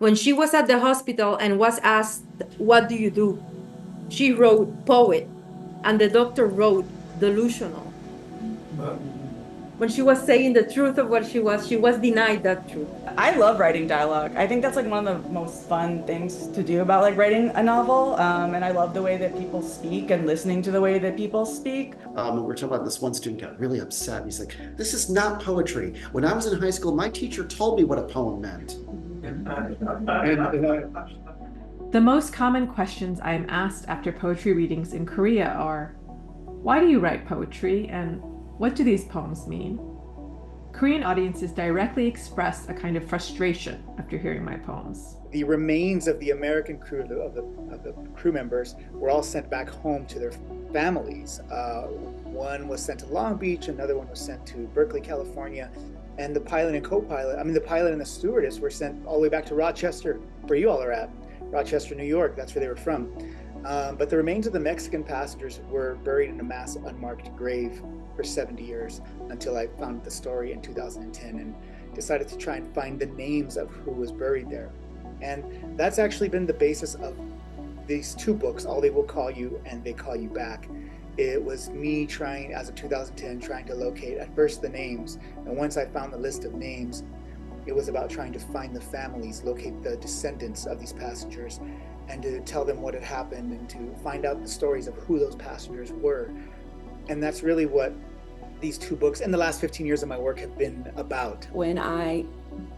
When she was at the hospital and was asked, "What do you do?" she wrote poet, and the doctor wrote delusional. When she was saying the truth of what she was denied that truth. I love writing dialogue. I think that's like one of the most fun things to do about like writing a novel. And I love the way that people speak and listening to the way that people speak. We were talking about this one student got really upset. He's like, "This is not poetry. When I was in high school, my teacher told me what a poem meant." The most common questions I am asked after poetry readings in Korea are, why do you write poetry, and what do these poems mean? Korean audiences directly express a kind of frustration after hearing my poems. The remains of the American crew, of the crew members, were all sent back home to their families. One was sent to Long Beach, another one was sent to Berkeley, California, and the pilot and co-pilot, the pilot and the stewardess were sent all the way back to Rochester, where you all are at, Rochester, New York. That's where they were from. But the remains of the Mexican passengers were buried in a mass unmarked grave for 70 years until I found the story in 2010 and decided to try and find the names of who was buried there. And that's actually been the basis of these two books, All They Will Call You and They Call You Back. It was me trying, as of 2010, trying to locate at first the names. And once I found the list of names, it was about trying to find the families, locate the descendants of these passengers, and to tell them what had happened and to find out the stories of who those passengers were. And that's really what these two books and the last 15 years of my work have been about. When I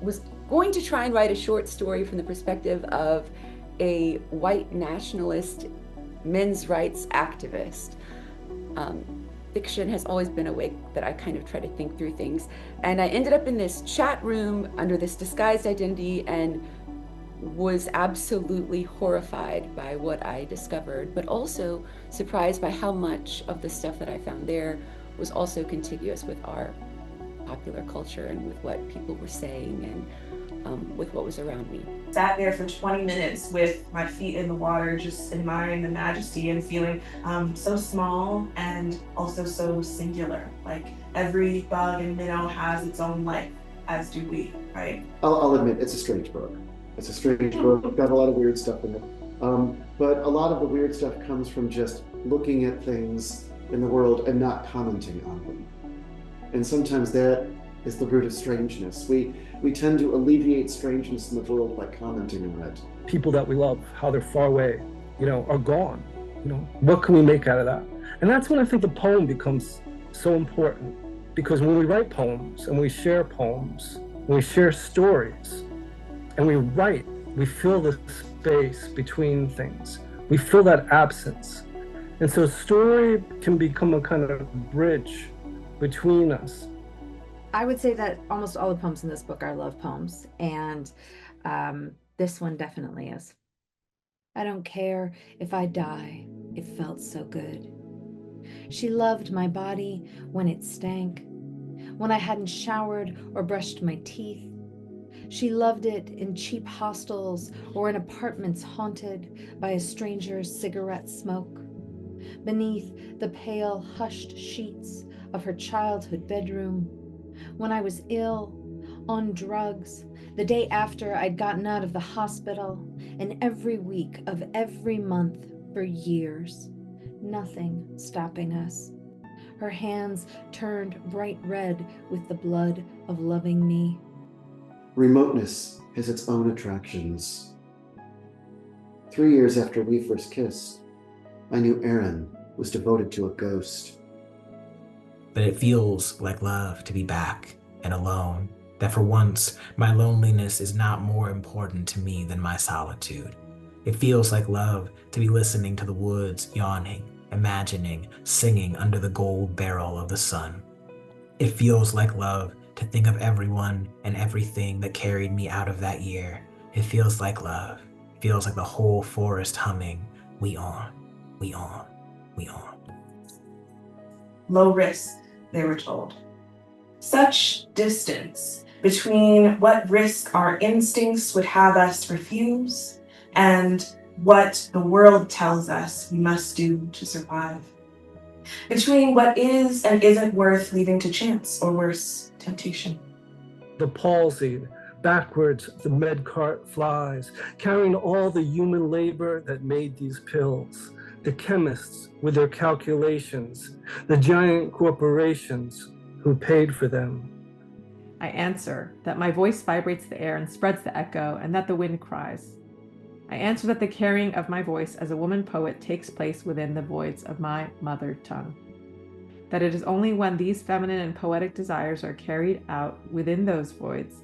was going to try and write a short story from the perspective of a white nationalist men's rights activist, fiction has always been a way that I kind of try to think through things. And I ended up in this chat room under this disguised identity and was absolutely horrified by what I discovered, but also surprised by how much of the stuff that I found there was also contiguous with our popular culture and with what people were saying and with what was around me. Sat there for 20 minutes with my feet in the water, just admiring the majesty and feeling so small and also so singular. Like every bug and minnow has its own life, as do we, right? I'll admit, it's a strange book. It's a strange book, got a lot of weird stuff in it. But a lot of the weird stuff comes from just looking at things in the world and not commenting on them. And sometimes that is the root of strangeness. We tend to alleviate strangeness in the world by commenting on it. People that we love, how they're far away, are gone. What can we make out of that? And that's when I think the poem becomes so important. Because when we write poems and we share poems, when we share stories, and we write, we fill the space between things. We fill that absence. And so story can become a kind of bridge between us. I would say that almost all the poems in this book are love poems, and this one definitely is. I don't care if I die, it felt so good. She loved my body when it stank, when I hadn't showered or brushed my teeth. She loved it in cheap hostels or in apartments haunted by a stranger's cigarette smoke. Beneath the pale, hushed sheets of her childhood bedroom, when I was ill, on drugs, the day after I'd gotten out of the hospital, and every week of every month for years, nothing stopping us. Her hands turned bright red with the blood of loving me. Remoteness has its own attractions. 3 years after we first kissed, I knew Aaron was devoted to a ghost. But it feels like love to be back and alone, that for once my loneliness is not more important to me than my solitude. It feels like love to be listening to the woods yawning, imagining, singing under the gold barrel of the sun. It feels like love to think of everyone and everything that carried me out of that year. It feels like love. It feels like the whole forest humming, we on, we on, we on. Low risk, they were told. Such distance between what risk our instincts would have us refuse and what the world tells us we must do to survive. Between what is and isn't worth leaving to chance, or worse, temptation. The palsy, Backwards, the med cart flies, carrying all the human labor that made these pills. The chemists with their calculations, the giant corporations who paid for them. I answer that my voice vibrates the air and spreads the echo, and that the wind cries. I answer that the carrying of my voice as a woman poet takes place within the voids of my mother tongue. That it is only when these feminine and poetic desires are carried out within those voids,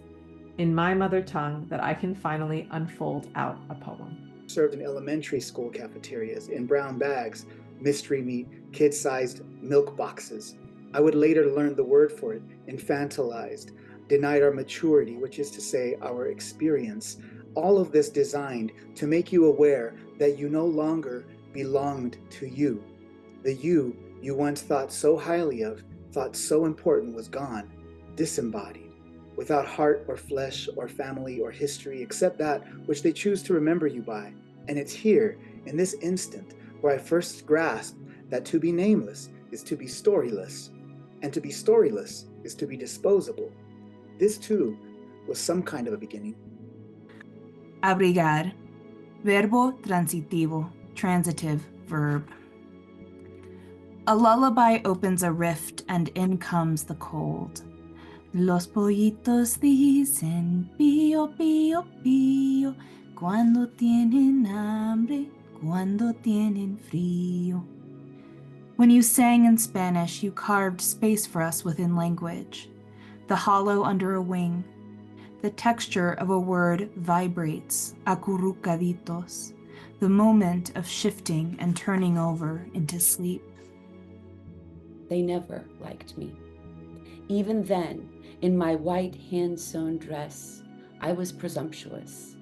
in my mother tongue, that I can finally unfold out a poem. Served in elementary school cafeterias in brown bags, mystery meat, kid-sized milk boxes. I would later learn the word for it, infantilized, denied our maturity, which is to say our experience. All of this designed to make you aware that you no longer belonged to you. The you once thought so highly of, thought so important, was gone, disembodied, without heart or flesh or family or history except that which they choose to remember you by. And it's here, in this instant, where I first grasped that to be nameless is to be storyless, and to be storyless is to be disposable. This too was some kind of a beginning. Abrigar. Verbo transitivo, transitive verb. A lullaby opens a rift and in comes the cold. Los pollitos dicen pío, pío, pío, cuando tienen hambre, cuando tienen frío. When you sang in Spanish, you carved space for us within language. The hollow under a wing. The texture of a word vibrates, acurrucaditos, the moment of shifting and turning over into sleep. They never liked me. Even then, in my white hand-sewn dress, I was presumptuous.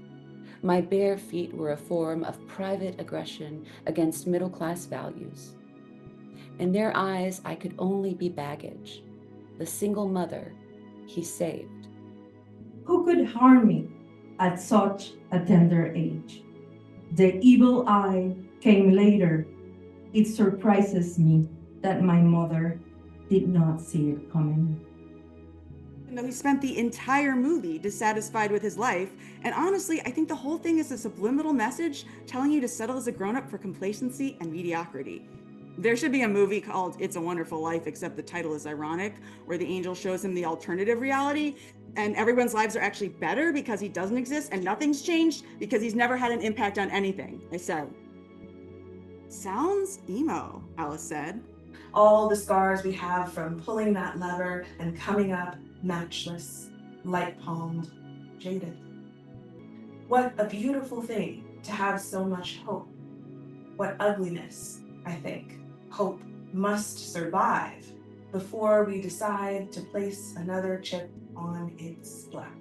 My bare feet were a form of private aggression against middle-class values. In their eyes, I could only be baggage, the single mother he saved. Who could harm me at such a tender age? The evil eye came later. It surprises me that my mother did not see it coming. You know, he spent the entire movie dissatisfied with his life, and honestly, I think the whole thing is a subliminal message telling you to settle as a grown-up for complacency and mediocrity. There should be a movie called It's a Wonderful Life, except the title is ironic, where the angel shows him the alternative reality, and everyone's lives are actually better because he doesn't exist, and nothing's changed because he's never had an impact on anything. I said. Sounds emo, Alice said. All the scars we have from pulling that lever and coming up matchless, light-palmed, jaded. What a beautiful thing to have so much hope. What ugliness, I think, hope must survive before we decide to place another chip on its block.